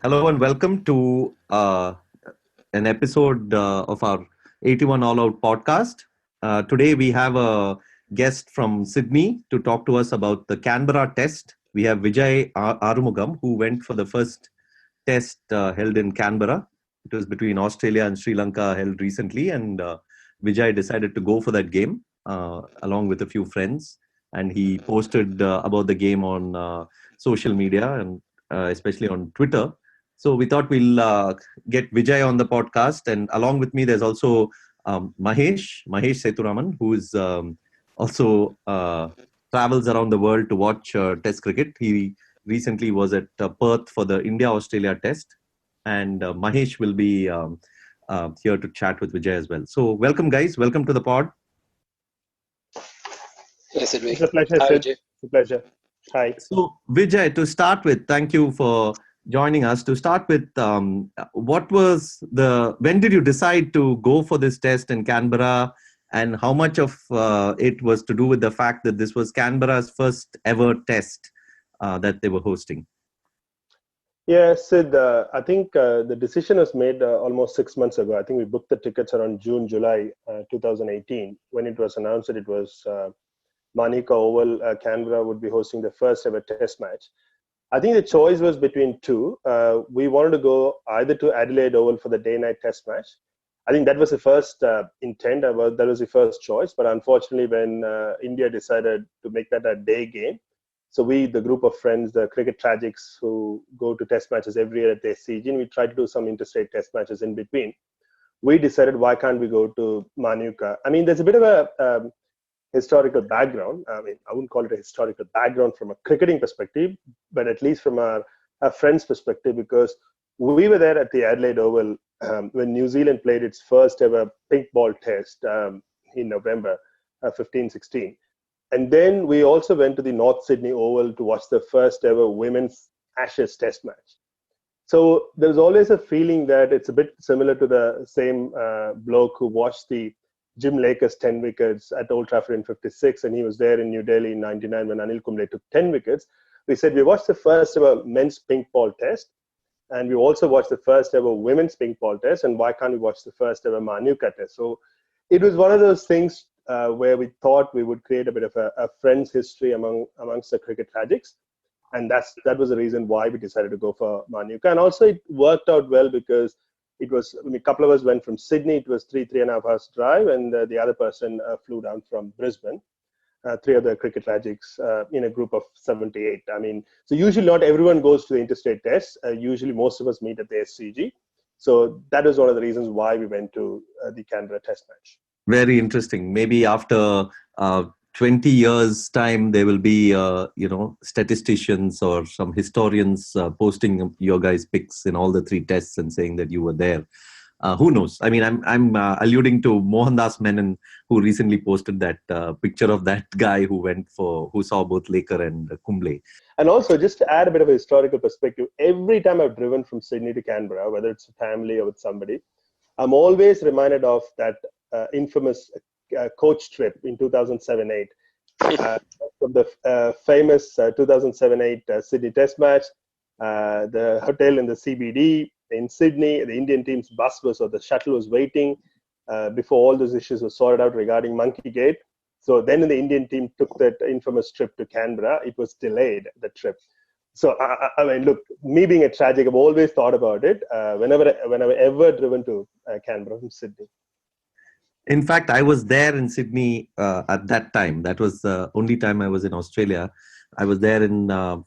Hello and welcome to an episode of our 81 All Out podcast. Today we have a guest from Sydney to talk to us about the Canberra Test. We have Vijay Arumugam, who went for the first test held in Canberra. It was between Australia and Sri Lanka, held recently, and Vijay decided to go for that game along with a few friends. And he posted about the game on social media and especially on Twitter. So we thought we'll get Vijay on the podcast, and along with me, there's also Mahesh Seturaman, who is also travels around the world to watch Test cricket. He recently was at Perth for the India-Australia Test, and Mahesh will be here to chat with Vijay as well. So welcome, guys. Welcome to the pod. Yes, Sidvi. It's a pleasure, Hi, Sid. Vijay. It's a pleasure. Hi. So Vijay, to start with, thank you for joining us. To start with, when did you decide to go for this test in Canberra, and how much of it was to do with the fact that this was Canberra's first ever test that they were hosting? Yeah, Sid, I think the decision was made almost 6 months ago. I think we booked the tickets around June, July 2018. When it was announced that it was Manuka Oval, Canberra would be hosting the first ever test match. I think the choice was between two. We wanted to go either to Adelaide Oval for the day-night test match. I think that was the first intent. That was the first choice. But unfortunately, when India decided to make that a day game, so we, the group of friends, the cricket tragics who go to test matches every year at the SCG, and we try to do some interstate test matches in between. We decided, why can't we go to Manuka? I mean, there's a bit of a historical background. I mean, I wouldn't call it a historical background from a cricketing perspective, but at least from our friends' perspective, because we were there at the Adelaide Oval when New Zealand played its first ever pink ball test in November 15-16. And then we also went to the North Sydney Oval to watch the first ever women's Ashes test match. So there's always a feeling that it's a bit similar to the same bloke who watched the Jim Laker's 10 wickets at Old Trafford in 56, and he was there in New Delhi in 99 when Anil Kumble took 10 wickets. We said we watched the first ever men's pink ball test, and we also watched the first ever women's pink ball test, and why can't we watch the first ever Manuka test? So it was one of those things where we thought we would create a bit of a friends history amongst the cricket tragics, and that was the reason why we decided to go for Manuka. And also it worked out well because it was, I mean, a couple of us went from Sydney. It was three and a half hours drive, and the other person flew down from Brisbane. Three of the cricket tragics in a group of 78. I mean, so usually not everyone goes to the interstate tests. Usually most of us meet at the SCG. So that was one of the reasons why we went to the Canberra test match. Very interesting. Maybe after 20 years' time, there will be, statisticians or some historians posting your guys' pics in all the three tests and saying that you were there. Who knows? I mean, I'm alluding to Mohandas Menon, who recently posted that picture of that guy who saw both Laker and Kumble. And also, just to add a bit of a historical perspective, every time I've driven from Sydney to Canberra, whether it's a family or with somebody, I'm always reminded of that infamous coach trip in 2007-8, from the famous 2007-8 Sydney Test match, the hotel in the CBD in Sydney. The Indian team's bus the shuttle was waiting before all those issues were sorted out regarding Monkey Gate. So then the Indian team took that infamous trip to Canberra. It was delayed, the trip. So, I mean, look, me being a tragic, I've always thought about it whenever I've ever driven to Canberra from Sydney. In fact, I was there in Sydney at that time. That was the only time I was in Australia. I was there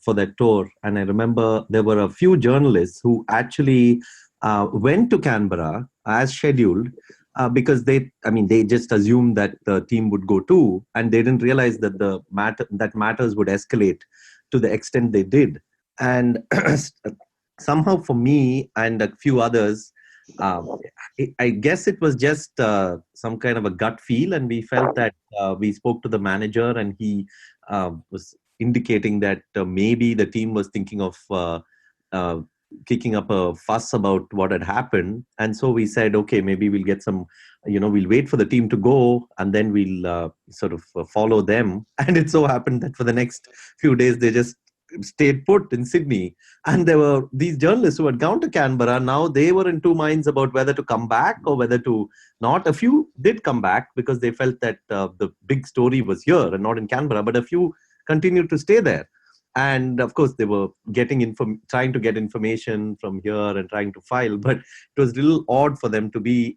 for that tour, and I remember there were a few journalists who actually went to Canberra as scheduled because they just assumed that the team would go too, and they didn't realize that matters would escalate to the extent they did. And somehow, for me and a few others, I guess it was just some kind of a gut feel, and we felt that we spoke to the manager, and he was indicating that maybe the team was thinking of kicking up a fuss about what had happened. And so we said, okay, maybe we'll get some, we'll wait for the team to go, and then we'll sort of follow them. And it so happened that for the next few days, they just stayed put in Sydney. And there were these journalists who had gone to Canberra. Now they were in two minds about whether to come back or whether to not. A few did come back because they felt that the big story was here and not in Canberra, but a few continued to stay there. And of course, they were trying to get information from here and trying to file. But it was a little odd for them to be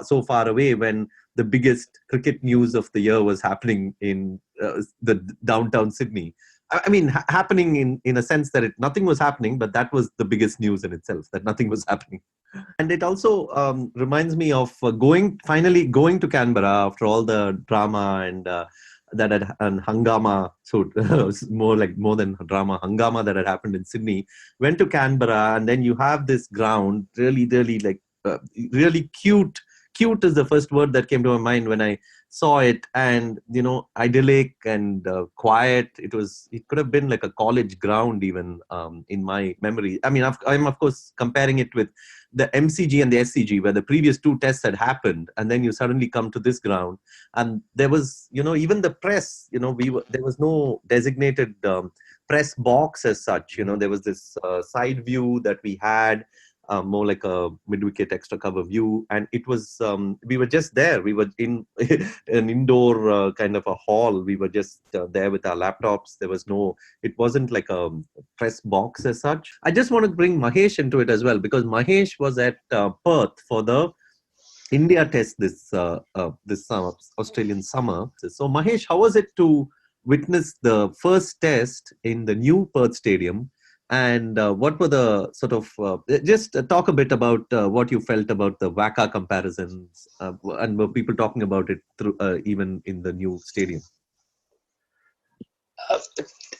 so far away when the biggest cricket news of the year was happening in the downtown Sydney. I mean, happening in a sense that nothing was happening, but that was the biggest news in itself, that nothing was happening. And it also reminds me of finally going to Canberra after all the drama and hangama. So more than drama, hangama that had happened in Sydney. Went to Canberra, and then you have this ground, really, really really cute. Cute is the first word that came to my mind when I saw it, and idyllic and quiet. It could have been like a college ground even in my memory. I mean, I'm of course comparing it with the MCG and the SCG, where the previous two tests had happened, and then you suddenly come to this ground, and there was even the press. There was no designated press box as such. There was this side view that we had. More like a mid-wicket extra cover view, and it was we were just there. We were in an indoor kind of a hall. We were just there with our laptops. It wasn't like a press box as such. I just want to bring Mahesh into it as well, because Mahesh was at Perth for the India Test this summer, Australian summer. So Mahesh, how was it to witness the first test in the new Perth Stadium? And what were the sort of, just talk a bit about what you felt about the WACA comparisons, and were people talking about it through even in the new stadium?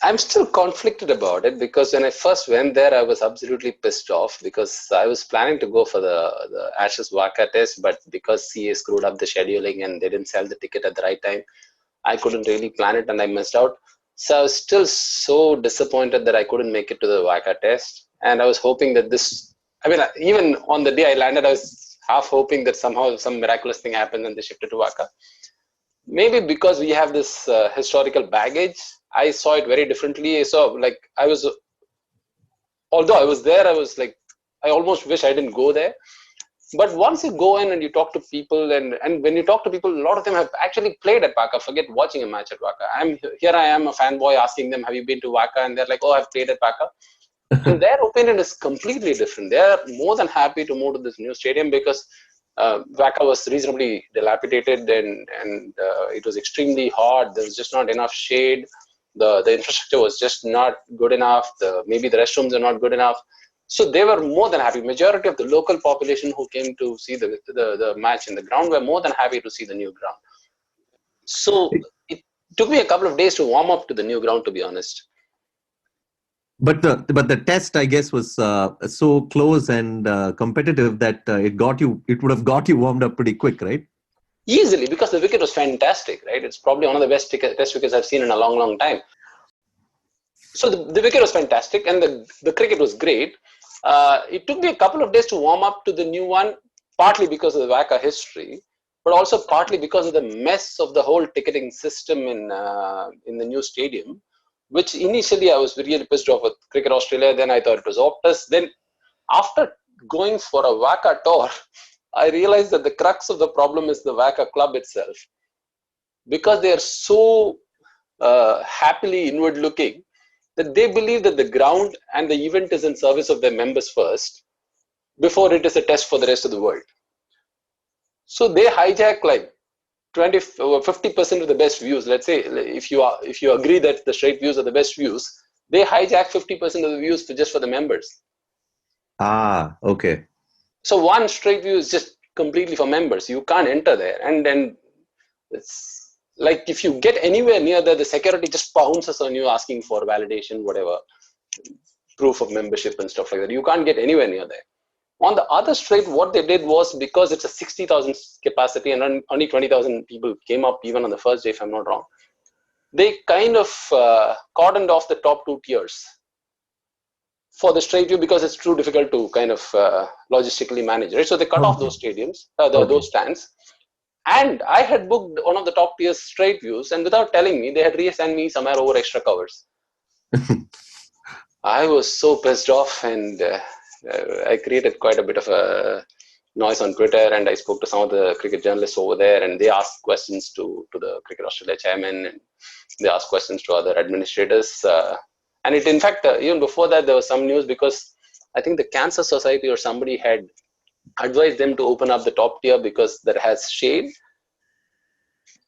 I'm still conflicted about it, because when I first went there, I was absolutely pissed off, because I was planning to go for the Ashes WACA test, but because CA screwed up the scheduling and they didn't sell the ticket at the right time, I couldn't really plan it and I missed out. So I was still so disappointed that I couldn't make it to the WACA test. And I was hoping that even on the day I landed, I was half hoping that somehow some miraculous thing happened and they shifted to WACA. Maybe because we have this historical baggage, I saw it very differently. Although I was there, I almost wish I didn't go there. But once you go in and you talk to people, and when you talk to people, a lot of them have actually played at WACA. Forget watching a match at WACA. I am a fanboy asking them, have you been to WACA? And they're like, oh, I've played at WACA. And their opinion is completely different. They're more than happy to move to this new stadium, because WACA was reasonably dilapidated and it was extremely hot. There was just not enough shade. The infrastructure was just not good enough. Maybe the restrooms are not good enough. So they were more than happy. Majority of the local population who came to see the match in the ground were more than happy to see the new ground. So it took me a couple of days to warm up to the new ground, to be honest. But the test, I guess, was so close and competitive that it would have got you warmed up pretty quick, right? Easily, because the wicket was fantastic, right? It's probably one of the best test wickets I've seen in a long, long time. So the wicket was fantastic, and the cricket was great. It took me a couple of days to warm up to the new one, partly because of the WACA history, but also partly because of the mess of the whole ticketing system in the new stadium, which initially I was really pissed off with Cricket Australia. Then I thought it was Optus. Then after going for a WACA tour, I realized that the crux of the problem is the WACA club itself, because they are so happily inward looking that they believe that the ground and the event is in service of their members first, before it is a test for the rest of the world. So they hijack like 20 or 50% of the best views. Let's say if you agree that the straight views are the best views, they hijack 50% of the views just for the members. Ah, okay. So one straight view is just completely for members. You can't enter there, and then it's like if you get anywhere near there, the security just pounces on you asking for validation, whatever, proof of membership and stuff like that. You can't get anywhere near there. On the other straight, what they did was, because it's a 60,000 capacity and only 20,000 people came up even on the first day, if I'm not wrong, they kind of cordoned off the top two tiers for the straight view, because it's too difficult to kind of logistically manage, right? So they cut off those stadiums, those stands. And I had booked one of the top tier straight views, and without telling me, they had reassigned me somewhere over extra covers. I was so pissed off, and I created quite a bit of a noise on Twitter, and I spoke to some of the cricket journalists over there, and they asked questions to the Cricket Australia chairman, and they asked questions to other administrators. And it, in fact, even before that, there was some news because I think the Cancer Society or somebody had advised them to open up the top tier because that has shade.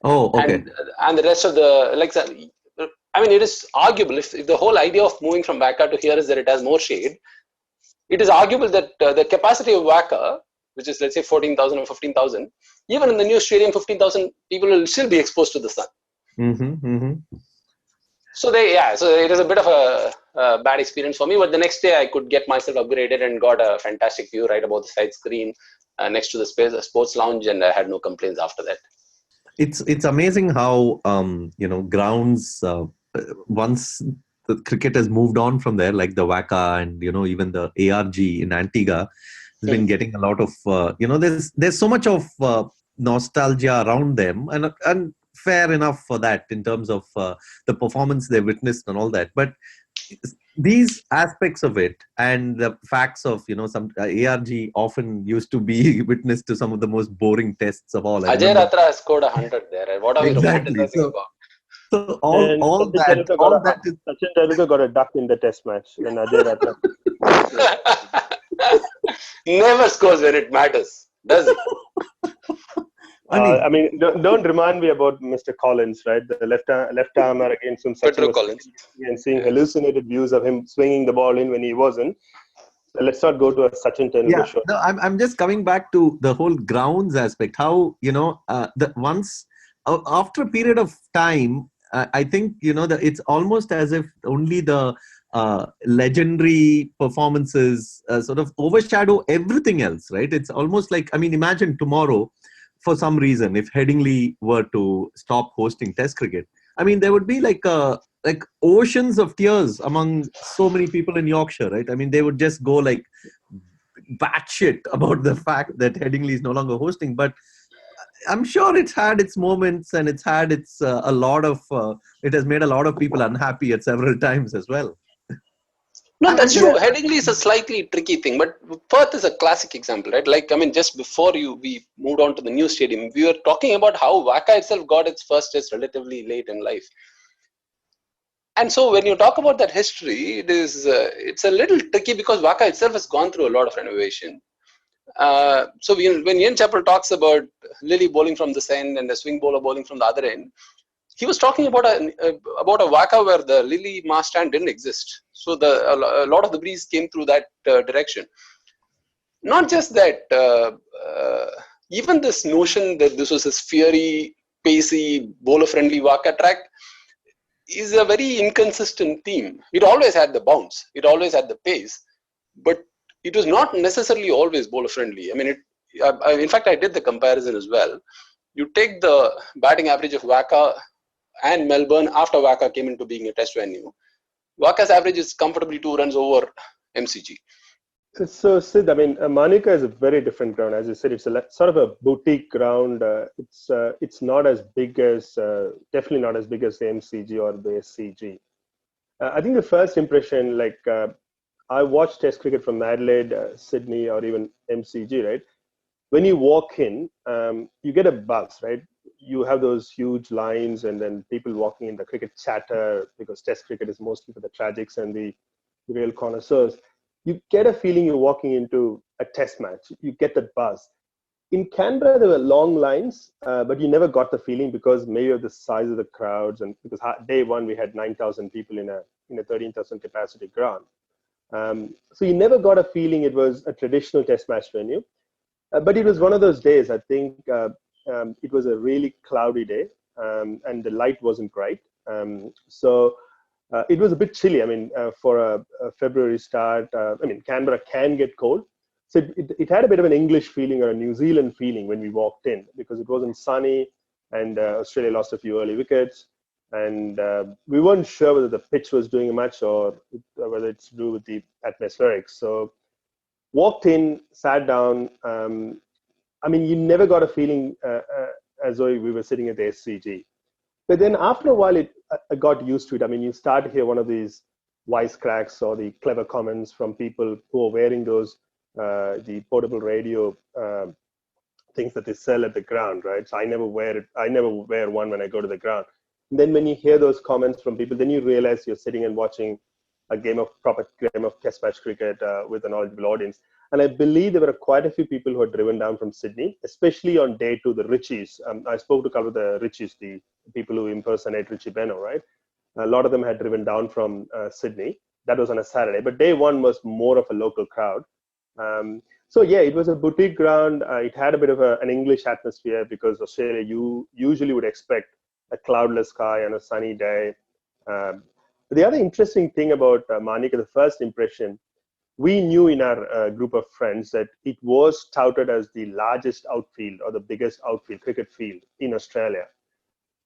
Oh, okay. And the rest of the, like, I mean, it is arguable if the whole idea of moving from WACA to here is that it has more shade. It is arguable that the capacity of WACA, which is let's say 14,000 or 15,000, even in the new stadium, 15,000 people will still be exposed to the sun. So so it is a bit of a bad experience for me. But the next day, I could get myself upgraded and got a fantastic view right above the side screen next to the sports lounge, and I had no complaints after that. It's amazing how grounds once the cricket has moved on from there, like the WACA and even the ARG in Antigua has been getting a lot of there's so much of nostalgia around them, and fair enough for that in terms of the performance they witnessed and all that. But these aspects of it and the facts of some ARG often used to be witness to some of the most boring tests of all. Ajay Ratra has scored 100 there. What are we romanticizing about? So all that is... Sachin Tendulkar got a duck in the test match when Ajay Ratra never scores when it matters, does he? I mean, don't remind me about Mr. Collins, right? The left armer against whom Sachin Collins, and seeing hallucinated views of him swinging the ball in when he wasn't. So let's not go to a Sachin Tendulkar show. No, I'm just coming back to the whole grounds aspect. How once after a period of time, I think it's almost as if only the legendary performances sort of overshadow everything else, right? It's almost like, I mean, imagine tomorrow, for some reason, if Headingley were to stop hosting Test cricket, I mean, there would be like oceans of tears among so many people in Yorkshire, right? I mean, they would just go like batshit about the fact that Headingley is no longer hosting. But I'm sure it's had its moments, and it's had its it has made a lot of people unhappy at several times as well. No, that's true. Headingley is a slightly tricky thing, but Perth is a classic example, right? Like, I mean, just before we moved on to the new stadium, we were talking about how WACA itself got its first test relatively late in life. And so when you talk about that history, it's a little tricky because WACA itself has gone through a lot of renovation. So when Ian Chappell talks about Lilly bowling from this end and the swing bowler bowling from the other end, he was talking about a WACA where the Lilly mast stand didn't exist. So a lot of the breeze came through that direction. Not just that, even this notion that this was a fiery, pacey, bowler-friendly WACA track is a very inconsistent theme. It always had the bounce. It always had the pace. But it was not necessarily always bowler-friendly. I mean, in fact, I did the comparison as well. You take the batting average of WACA and Melbourne after WACA came into being a test venue. WACA's average is comfortably 2 runs over MCG. So, Sid, I mean, Manuka is a very different ground. As you said, it's sort of a boutique ground. It's not as big as, definitely not as big as the MCG or the SCG. I think the first impression, like, I watched Test cricket from Adelaide, Sydney, or even MCG, right? When you walk in, you get a buzz, right? You have those huge lines and then people walking in, the cricket chatter, because Test cricket is mostly for the tragics and the real connoisseurs. You get a feeling you're walking into a Test match. You get that buzz. In Canberra, there were long lines, but you never got the feeling because maybe of the size of the crowds, and because day one we had 9,000 people in a 13,000 capacity ground. So you never got a feeling it was a traditional Test match venue. But it was one of those days, I think it was a really cloudy day and the light wasn't bright. So it was a bit chilly. I mean, for a February start, I mean, Canberra can get cold. So it had a bit of an English feeling or a New Zealand feeling when we walked in because it wasn't sunny and Australia lost a few early wickets. And we weren't sure whether the pitch was doing much or whether it's to do with the atmospherics. So walked in, sat down. I mean, you never got a feeling as though we were sitting at the SCG. But then after a while, I got used to it. I mean, you start to hear one of these wisecracks or the clever comments from people who are wearing those the portable radio things that they sell at the ground, right? So I never wear it. I never wear one when I go to the ground. And then when you hear those comments from people, then you realize you're sitting and watching a proper game of test match cricket with a knowledgeable audience. And I believe there were quite a few people who had driven down from Sydney, especially on day two, the Richies. I spoke to a couple of the Richies, the people who impersonate Richie Beno, right? A lot of them had driven down from Sydney. That was on a Saturday. But day one was more of a local crowd. So yeah, it was a boutique ground. It had a bit of an English atmosphere because Australia, you usually would expect a cloudless sky on a sunny day. The other interesting thing about Manuka, the first impression, we knew in our group of friends that it was touted as the largest outfield or the biggest outfield cricket field in Australia.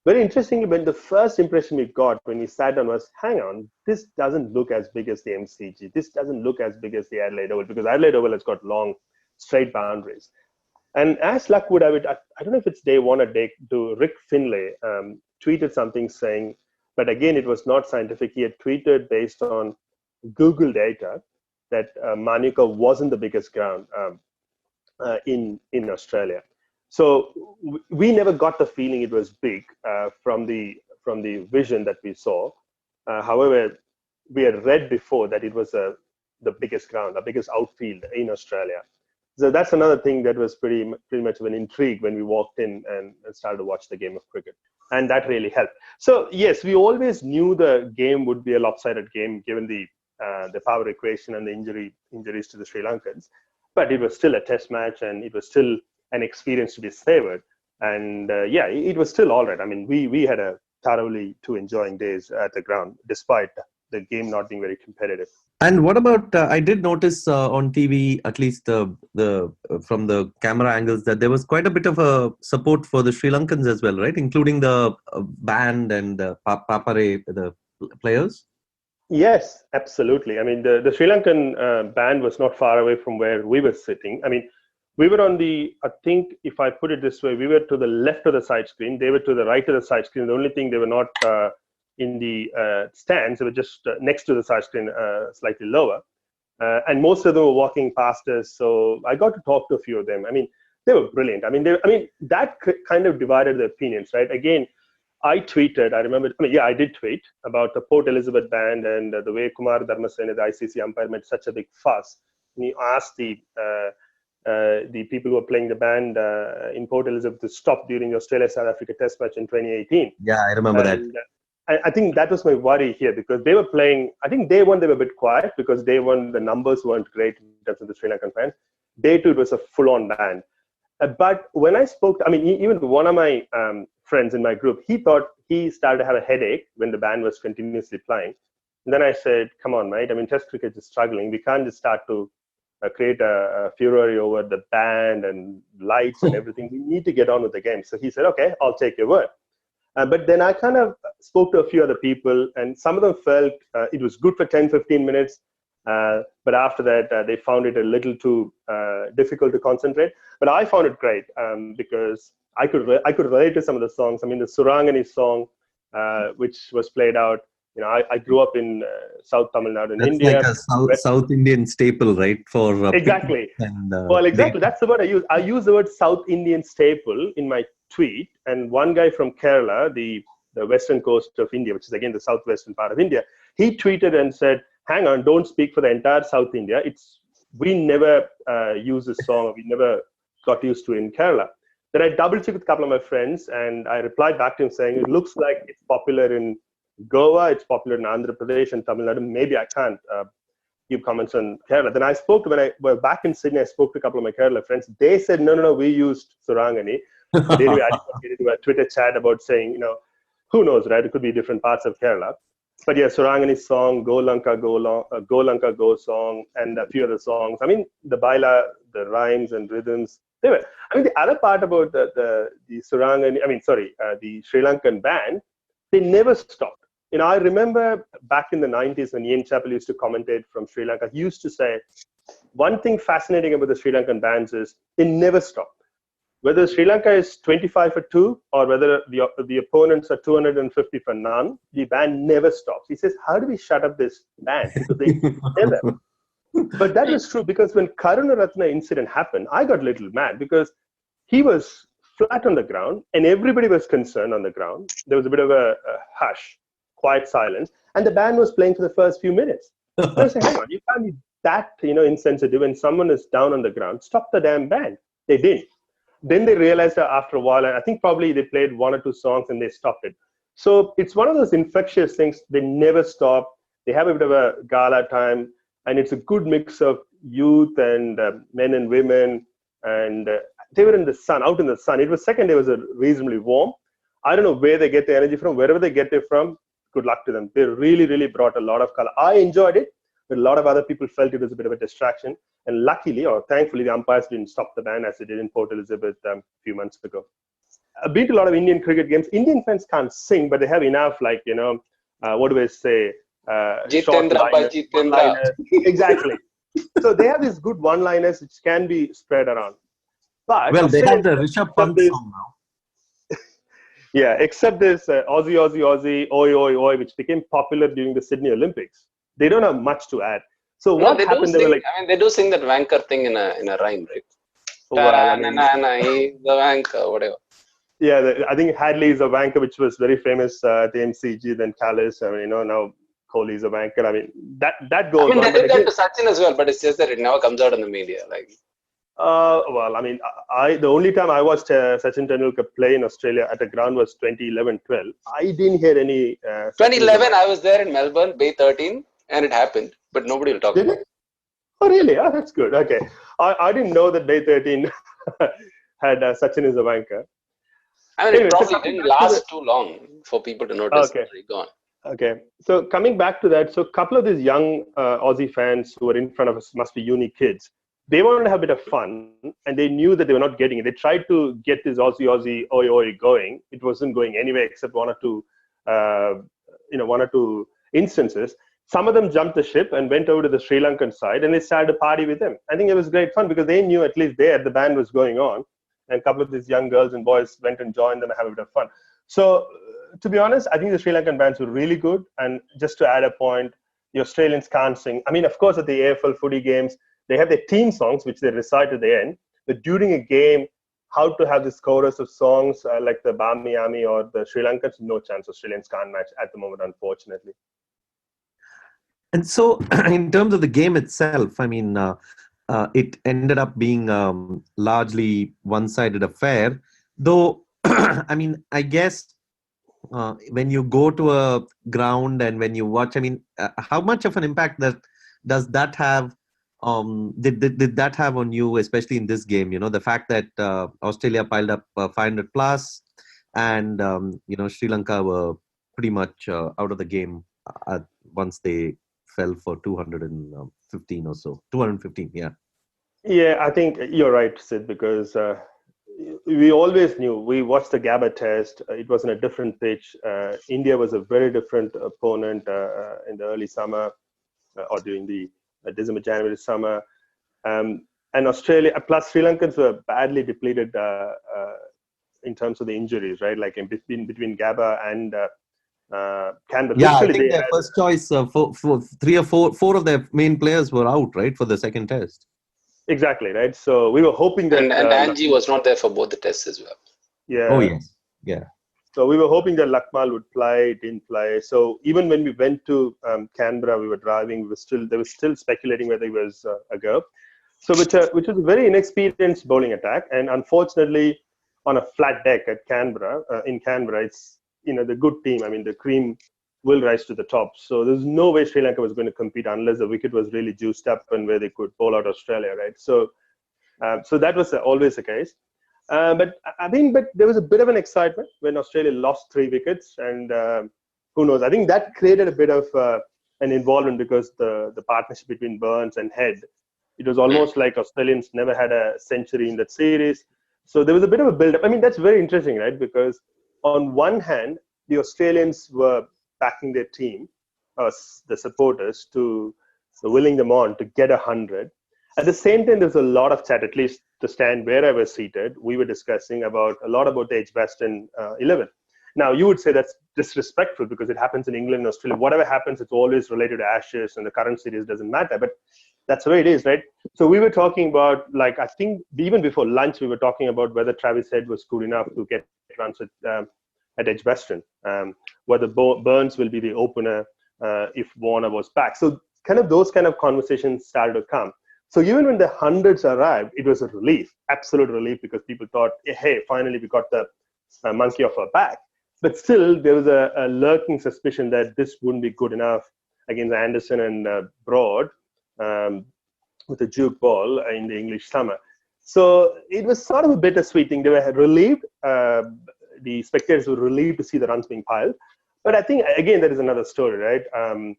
Very interestingly, when the first impression we got when we sat down was, hang on, this doesn't look as big as the MCG. This doesn't look as big as the Adelaide Oval, because Adelaide Oval has got long, straight boundaries. And as luck would have it, I don't know if it's day one or day two, Rick Finlay tweeted something saying, but again, it was not scientific. He had tweeted based on Google data that Manuka wasn't the biggest ground in Australia. So we never got the feeling it was big from the vision that we saw. However, we had read before that it was the biggest ground, the biggest outfield in Australia. So that's another thing that was pretty much of an intrigue when we walked in and started to watch the game of cricket. And that really helped. So yes, we always knew the game would be a lopsided game given the power equation and the injuries to the Sri Lankans. But it was still a test match, and it was still an experience to be savored. And yeah, it was still all right. I mean, we had a thoroughly two enjoying days at the ground, despite the game not being very competitive. And what about, I did notice on TV, at least from the camera angles, that there was quite a bit of a support for the Sri Lankans as well, right? Including the band and Papare, the players. Yes, absolutely. I mean, the Sri Lankan band was not far away from where we were sitting. I mean, we were on I think if I put it this way, we were to the left of the side screen. They were to the right of the side screen. The only thing, they were not in the stands. They were just next to the side screen, slightly lower. And most of them were walking past us. So I got to talk to a few of them. I mean, they were brilliant. I mean, that kind of divided the opinions, right? Again, I tweeted, I did tweet about the Port Elizabeth band and the way Kumar Dharmasena, the ICC umpire, made such a big fuss. And he asked the people who were playing the band in Port Elizabeth to stop during the Australia-South Africa Test match in 2018. Yeah, I remember that. I think that was my worry here, because they were playing, I think day one they were a bit quiet because day one the numbers weren't great in terms of the Sri Lankan fans. Day two it was a full-on band. But when I spoke, even one of my friends in my group, he thought he started to have a headache when the band was continuously playing. And then I said, come on, mate, Test cricket is struggling. We can't just start to create a furore over the band and lights and everything. We need to get on with the game. So he said, okay, I'll take your word. But then I kind of spoke to a few other people, and some of them felt it was good for 10, 15 minutes. But after that, they found it a little too difficult to concentrate. But I found it great because I could relate to some of the songs. The Surangani song, which was played out. I grew up in South Tamil Nadu in India. That's like a South Indian staple, right? For exactly. And, well, exactly. That's the word I use. I use the word South Indian staple in my tweet. And one guy from Kerala, the western coast of India, which is again the southwestern part of India, he tweeted and said, hang on, don't speak for the entire South India. We never use this song. We never got used to it in Kerala. Then I double checked with a couple of my friends, and I replied back to him saying, it looks like it's popular in Goa, it's popular in Andhra Pradesh and Tamil Nadu. Maybe I can't give comments on Kerala. Then I spoke to, when I was back in Sydney, I spoke to a couple of my Kerala friends. They said, no, we used Surangani. But anyway, I did a Twitter chat about saying, who knows, right? It could be different parts of Kerala. But yeah, Surangani's song, Go Lanka Go song, and a few other songs. The baila, the rhymes and rhythms, they were. The other part about the Surangani, the Sri Lankan band, they never stopped. I remember back in the 90s when Ian Chappell used to commentate from Sri Lanka, he used to say, one thing fascinating about the Sri Lankan bands is they never stop. whether Sri Lanka is 25 for 2 or whether the opponents are 250 for none, the band never stops. He says, how do we shut up this band? Because they never. But that was true, because when Karunaratne incident happened, I got a little mad because he was flat on the ground and everybody was concerned on the ground. There was a bit of a hush, quiet silence, and the band was playing for the first few minutes. So I said, hang on, you can't be that insensitive when someone is down on the ground. Stop the damn band. They didn't. Then they realized that after a while, and I think probably they played 1 or 2 songs and they stopped it. So it's one of those infectious things. They never stop. They have a bit of a gala time, and it's a good mix of youth and men and women. And they were in the sun, out in the sun. It was second day was reasonably warm. I don't know where they get the energy from. Wherever they get it from, good luck to them. They really, really brought a lot of color. I enjoyed it, but a lot of other people felt it was a bit of a distraction. And luckily, or thankfully, the umpires didn't stop the ban as they did in Port Elizabeth a few months ago. I've been to a lot of Indian cricket games. Indian fans can't sing, but they have enough, what do I say? Jitendra by Jitendra. Exactly. So they have these good one-liners which can be spread around. But well, they have the Rishabh Pant song now. Yeah, except this Aussie, Aussie, Aussie, oi, oi, oi, which became popular during the Sydney Olympics. They don't have much to add. So what happened? They were like, they do sing that wanker thing in a rhyme, right? Well, he's the wanker, whatever. Yeah, I think Hadley is a wanker, which was very famous at the MCG. Then Callis, now Kohli is a wanker. I mean, that goes. I mean, they did that to Sachin as well, but it's just that it never comes out in the media. Well, I mean, the only time I watched Sachin Tendulkar play in Australia at a ground was 2011-12. I didn't hear any. 2011, I was there in Melbourne, Bay 13, and it happened, but nobody will talk about it. Oh, really? Oh, that's good. Okay. I didn't know that Bay 13 had Sachin as a wanker. I mean, it probably didn't last too long for people to notice. Okay. Gone. Okay. So coming back to that, so a couple of these young Aussie fans who were in front of us must be uni kids. They wanted to have a bit of fun, and they knew that they were not getting it. They tried to get this Aussie, Aussie, oi, oi going. It wasn't going anywhere except one or two instances. Some of them jumped the ship and went over to the Sri Lankan side, and they started a party with them. I think it was great fun because they knew at least there the band was going on, and a couple of these young girls and boys went and joined them and had a bit of fun. So, to be honest, I think the Sri Lankan bands were really good. And just to add a point, the Australians can't sing. I mean, of course, at the AFL footy games, they have their team songs, which they recite at the end. But during a game, how to have this chorus of songs like the Bami Ami or the Sri Lankans, no chance. Australians can't match at the moment, unfortunately. And so, in terms of the game itself, I mean, it ended up being largely one-sided affair. Though, I mean, I guess when you go to a ground and when you watch, I mean, how much of an impact does that have? Did that have on you, especially in this game? The fact that Australia piled up 500 plus, and Sri Lanka were pretty much out of the game once they fell for 215 or so. 215, yeah. Yeah, I think you're right, Sid, because we always knew. We watched the Gabba Test. It was on a different pitch. India was a very different opponent in the early summer or during the December, January summer. And Australia, plus Sri Lankans were badly depleted in terms of the injuries, right? Like in between Gabba and Canberra. Yeah, I think their first choice for 3 or 4 of their main players were out, right, for the second test. Exactly, right. So we were hoping that... And Angie was not there for both the tests as well. Yeah. Oh, yes. Yeah. So we were hoping that Lakmal would play, didn't play. So even when we went to Canberra, we were driving, they were still speculating whether he was a girl. So which was a very inexperienced bowling attack. And unfortunately, on a flat deck at Canberra, it's, the good team, I mean, the cream will rise to the top. So there's no way Sri Lanka was going to compete unless the wicket was really juiced up and where they could bowl out Australia, right? So that was always the case. But there was a bit of an excitement when Australia lost 3 wickets, and who knows? I think that created a bit of an involvement because the partnership between Burns and Head, it was almost like Australians never had a century in that series. So there was a bit of a build-up. I mean, that's very interesting, right? Because on one hand, the Australians were backing their team, the supporters, to willing them on to get 100. At the same time, there's a lot of chat, at least the stand where I was seated, we were discussing about a lot about the Edgbaston 11. Now, you would say that's disrespectful because it happens in England and Australia. Whatever happens, it's always related to Ashes, and the current series doesn't matter. But that's the way it is, right? So we were talking about, like, I think even before lunch, we were talking about whether Travis Head was good enough to get runs at Edgbaston, whether Burns will be the opener if Warner was back. So kind of those kind of conversations started to come. So even when the hundreds arrived, it was a relief, absolute relief, because people thought, hey, finally we got the monkey off our back. But still, there was a lurking suspicion that this wouldn't be good enough against Anderson and Broad with a juke ball in the English summer. So it was sort of a bittersweet thing. They were relieved. The spectators were relieved to see the runs being piled. But I think, again, that is another story, right?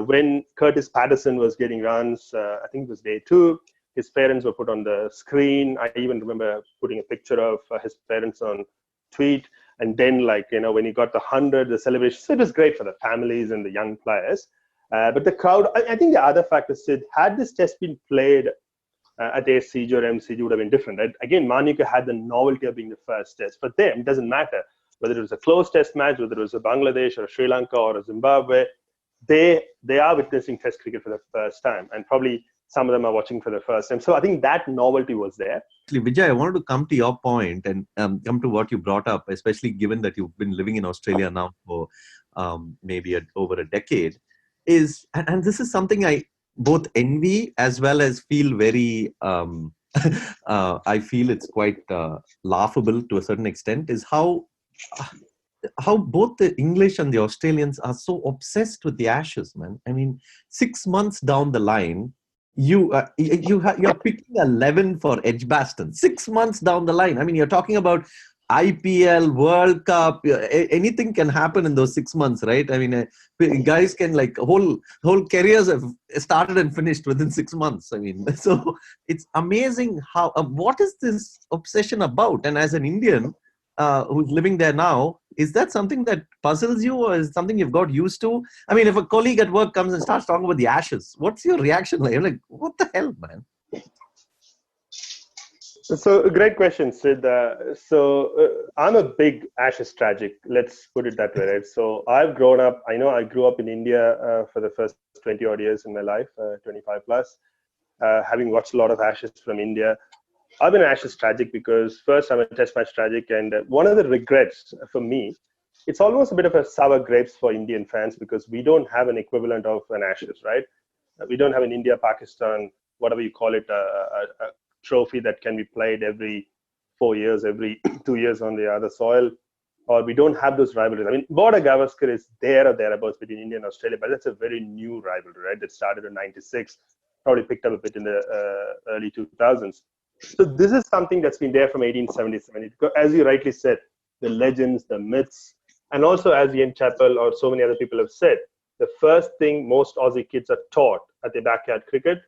When Curtis Patterson was getting runs, I think it was day 2, his parents were put on the screen. I even remember putting a picture of his parents on tweet. And then, like, when he got the 100, the celebration, so it was great for the families and the young players. But the crowd, I think the other factor, Sid, had this test been played at ACG or MCG, would have been different, right? Again, Manuka had the novelty of being the first test. For them, it doesn't matter whether it was a close test match, whether it was a Bangladesh or a Sri Lanka or a Zimbabwe. They are witnessing test cricket for the first time, and probably some of them are watching for the first time. So I think that novelty was there. Actually, Vijay, I wanted to come to your point and come to what you brought up, especially given that you've been living in Australia now for maybe over a decade. And this is something I both envy as well as feel very, I feel it's quite laughable to a certain extent, is how both the English and the Australians are so obsessed with the Ashes, man. I mean, 6 months down the line, you're picking 11 for Edgbaston. 6 months down the line. I mean, you're talking about IPL, World Cup. Anything can happen in those 6 months, right? I mean, guys can, like, whole careers have started and finished within 6 months. I mean, so it's amazing how what is this obsession about? And as an Indian who's living there now, is that something that puzzles you, or is it something you've got used to? I mean, if a colleague at work comes and starts talking about the Ashes, what's your reaction like? You're like, what the hell, man? So, a great question, Sid. I'm a big Ashes tragic. Let's put it that way, right? So I've grown up, I grew up in India for the first 20 odd years in my life, 25 plus, having watched a lot of Ashes from India. I've been Ashes tragic because first I'm a test match tragic, and one of the regrets for me, it's almost a bit of a sour grapes for Indian fans because we don't have an equivalent of an Ashes, right? We don't have an India, Pakistan, whatever you call it, a trophy that can be played every 4 years, every 2 years on the other soil, or we don't have those rivalries. I mean, Border Gavaskar is there or thereabouts between India and Australia, but that's a very new rivalry, right? That started in '96, probably picked up a bit in the early 2000s. So this is something that's been there from 1877. As you rightly said, the legends, the myths, and also as Ian Chappell or so many other people have said, the first thing most Aussie kids are taught at their backyard cricket,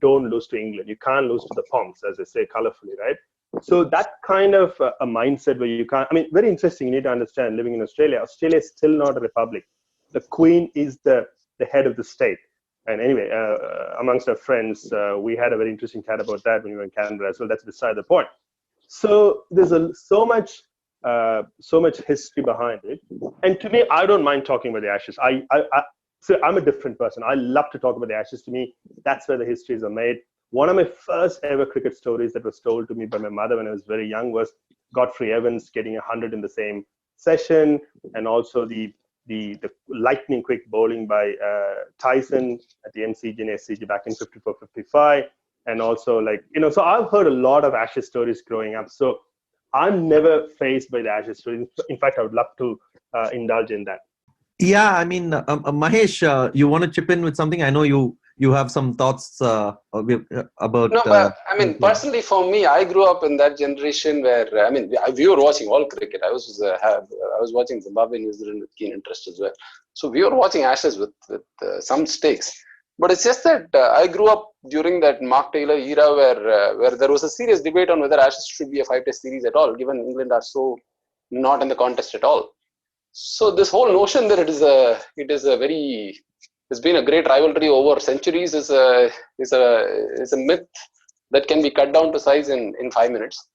don't lose to England. You can't lose to the Poms, as they say colorfully, right? So that kind of a mindset where you can't, I mean, very interesting. You need to understand, living in Australia, Australia is still not a republic. The Queen is the head of the state. And anyway, amongst our friends, we had a very interesting chat about that when we were in Canberra. So that's beside the point. So there's so much history behind it. And to me, I don't mind talking about the Ashes. So I'm a different person. I love to talk about the Ashes. To me, that's where the histories are made. One of my first ever cricket stories that was told to me by my mother when I was very young was Godfrey Evans getting 100 in the same session, and also the lightning quick bowling by Tyson at the MCG and SCG back in 54-55. And also, so I've heard a lot of Ashes stories growing up. So I'm never faced by the Ashes stories. In fact, I would love to indulge in that. Yeah, I mean, Mahesh, you want to chip in with something? I know you have some thoughts about. No, but I mean, personally, for me, I grew up in that generation where we were watching all cricket. I was watching Zimbabwe, New Zealand with keen interest as well. So we were watching Ashes with some stakes. But it's just that I grew up during that Mark Taylor era where there was a serious debate on whether Ashes should be a 5-test series at all, given England are so not in the contest at all. So this whole notion that it is a very It's been a great rivalry over centuries. Is a myth that can be cut down to size in 5 minutes.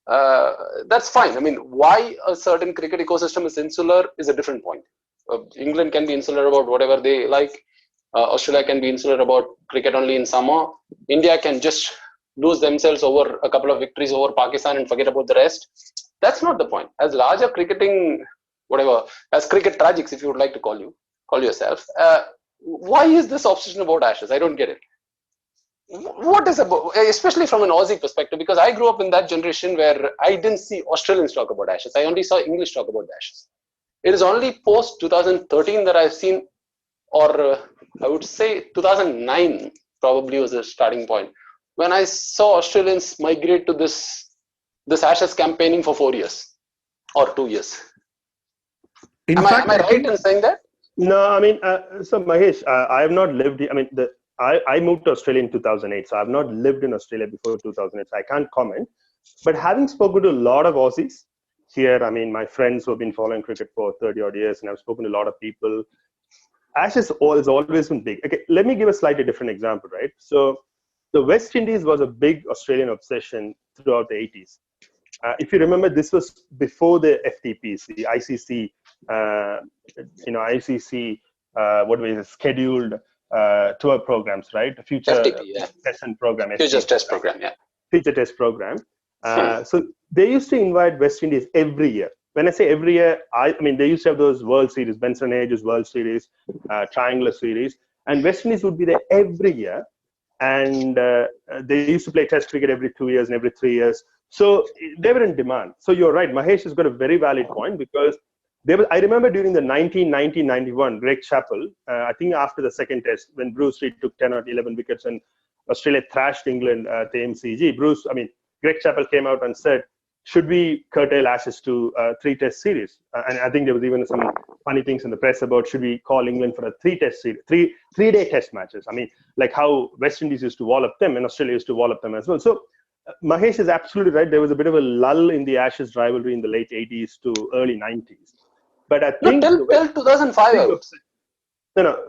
That's fine. I mean, why a certain cricket ecosystem is insular is a different point. England can be insular about whatever they like. Australia can be insular about cricket only in summer. India can just lose themselves over a couple of victories over Pakistan and forget about the rest. That's not the point. As larger cricketing, whatever, as cricket tragics, if you would like to call yourself, why is this obsession about Ashes? I don't get it. What is about, especially from an Aussie perspective, because I grew up in that generation where I didn't see Australians talk about Ashes. I only saw English talk about the Ashes. It is only post 2013 that I've seen, or I would say 2009 probably was the starting point, when I saw Australians migrate to this Ashes campaigning for 4 years or 2 years. Am I right in saying that? No, I mean, so Mahesh, I have not lived. I mean, I moved to Australia in 2008, so I've not lived in Australia before 2008, so I can't comment. But having spoken to a lot of Aussies here, I mean, my friends who have been following cricket for 30 odd years, and I've spoken to a lot of people, Ashes has always been big. Okay, let me give a slightly different example, right? So the West Indies was a big Australian obsession throughout the 80s. If you remember, this was before the FTPs, the ICC, what was scheduled tour programs, right? Future FTP, test program. Future FTP, test program, yeah. Future test program. So they used to invite West Indies every year. When I say every year, I mean, they used to have those World Series, Benson Hedges World Series, Triangular Series, and West Indies would be there every year. And they used to play test cricket every 2 years and every 3 years. So they were in demand. So you're right, Mahesh has got a very valid point, because I remember during the 1990-91 Greg Chappell, I think after the second test, when Bruce Reid took 10 or 11 wickets and Australia thrashed England at the MCG, Greg Chappell came out and said, should we curtail Ashes to 3-test series? And I think there was even some funny things in the press about, should we call England for a 3-test series, three-day test matches? I mean, like how West Indies used to wallop them and Australia used to wallop them as well. So Mahesh is absolutely right. There was a bit of a lull in the Ashes rivalry in the late 80s to early 90s. But I think till 2005.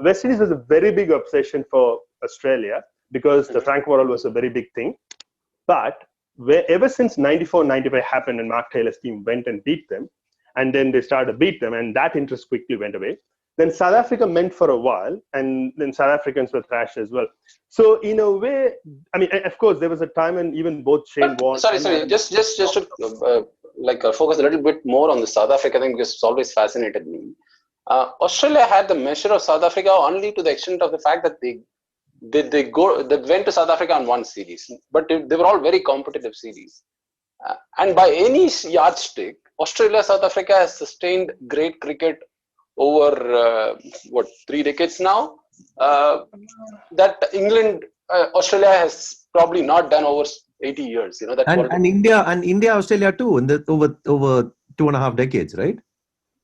West Indies was a very big obsession for Australia because the Frank Worrell was a very big thing. But ever since 94-95 happened and Mark Taylor's team went and beat them, and then they started to beat them, and that interest quickly went away. Then South Africa meant for a while, and then South Africans were thrashed as well. So in a way, I mean, of course, there was a time when even both Shane Warne. Sorry. Just to focus a little bit more on the South Africa thing, because it's always fascinated me. Australia had the measure of South Africa only to the extent of the fact that they went to South Africa on one series, but they were all very competitive series. And by any yardstick, Australia, South Africa has sustained great cricket over 3 decades now. That England, Australia has probably not done over 80 years. And India, Australia too, in the over 2.5 decades, right?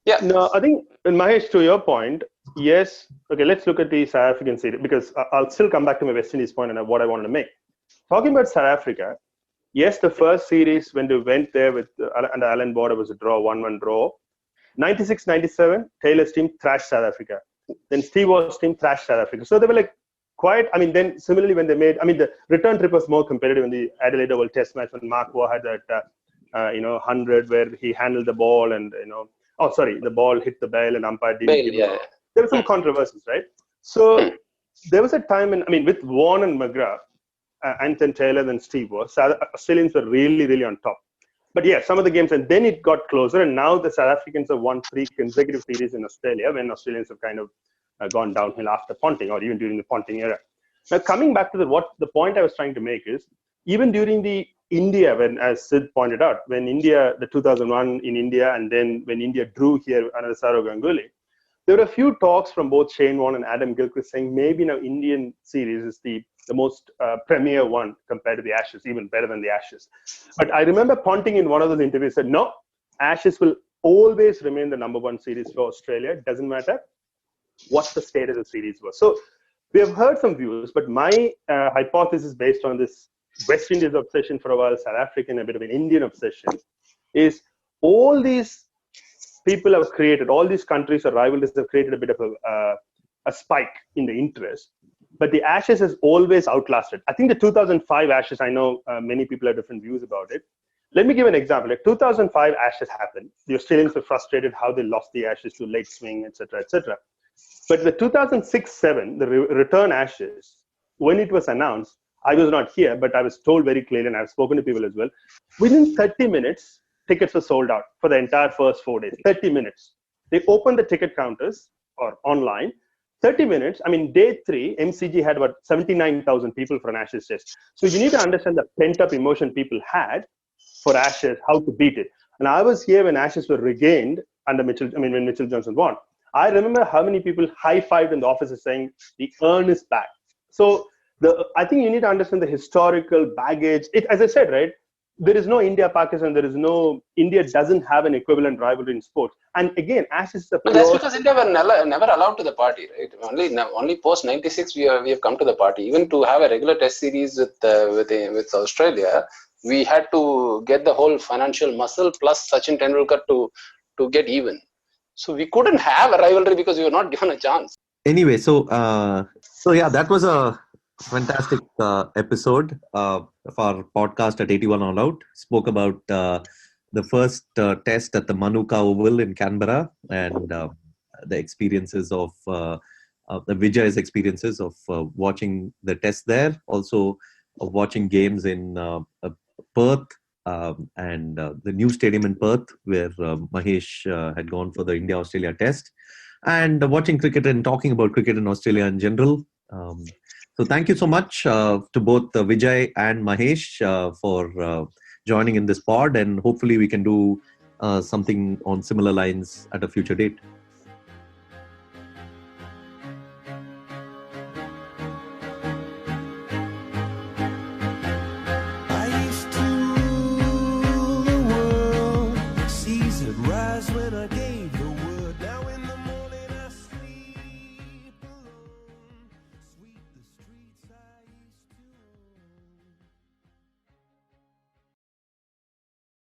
Yeah. No, I think, Mahesh, to your point, yes. Okay, let's look at the South African series, because I'll still come back to my West Indies point and what I wanted to make. Talking about South Africa, yes, the first series when they went there with under Alan Border was a draw, 1-1 draw. 96-97, Taylor's team thrashed South Africa. Then Steve Waugh's team thrashed South Africa. So they were like quite, I mean, then similarly when they made, I mean, the return trip was more competitive in the Adelaide Oval Test match when Mark Waugh had that, 100 where he handled the ball and, the ball hit the bail and umpire didn't give him. There were some controversies, right? So there was a time with Warne and McGrath, Anthony Taylor and Steve Waugh, Australians were really, really on top. But yeah, some of the games, and then it got closer, and now the South Africans have won 3 consecutive series in Australia when Australians have kind of gone downhill after Ponting or even during the Ponting era. Now, coming back to the point I was trying to make is, even during the India, when, as Sid pointed out, when India, the 2001 in India, and then when India drew here under Saurav Ganguly, there were a few talks from both Shane Warne and Adam Gilchrist saying maybe now Indian series is the most premier one compared to the Ashes, even better than the Ashes. But I remember Ponting in one of those interviews said, no, Ashes will always remain the #1 series for Australia. It doesn't matter what the state of the series was. So we have heard some views, but my hypothesis based on this West Indies obsession for a while, South African, a bit of an Indian obsession, is all these people have created, all these countries or rivalries have created a bit of a spike in the interest, but the Ashes has always outlasted. I think the 2005 Ashes, I know many people have different views about it. Let me give an example. Like 2005 Ashes happened. The Australians were frustrated how they lost the Ashes to late swing, etc., etc. But the 2006-7, the return Ashes, when it was announced, I was not here, but I was told very clearly, and I've spoken to people as well, within 30 minutes, tickets were sold out for the entire first 4 days. 30 minutes. They opened the ticket counters or online. 30 minutes, I mean, day 3, MCG had about 79,000 people for an Ashes test. So you need to understand the pent-up emotion people had for Ashes, how to beat it. And I was here when Ashes were regained under when Mitchell Johnson won. I remember how many people high-fived in the offices saying, the urn is back. So I think you need to understand the historical baggage. As I said, right, there is no India-Pakistan, India doesn't have an equivalent rivalry in sports. And again, Ashes is a pure... That's because India were never allowed to the party, right? Only post 96 we have come to the party. Even to have a regular test series with Australia, we had to get the whole financial muscle plus Sachin Tendulkar to get even. So we couldn't have a rivalry because we were not given a chance. Anyway, so yeah, that was a fantastic episode of our podcast at 81 All Out. Spoke about the first test at the Manuka Oval in Canberra and the experiences of Vijay's experiences of watching the test there, also of watching games in Perth and the new stadium in Perth where Mahesh had gone for the India-Australia test, and watching cricket and talking about cricket in Australia in general. So thank you so much to both Vijay and Mahesh for joining in this pod, and hopefully we can do something on similar lines at a future date. I used to rule the world, seas that rise when I gave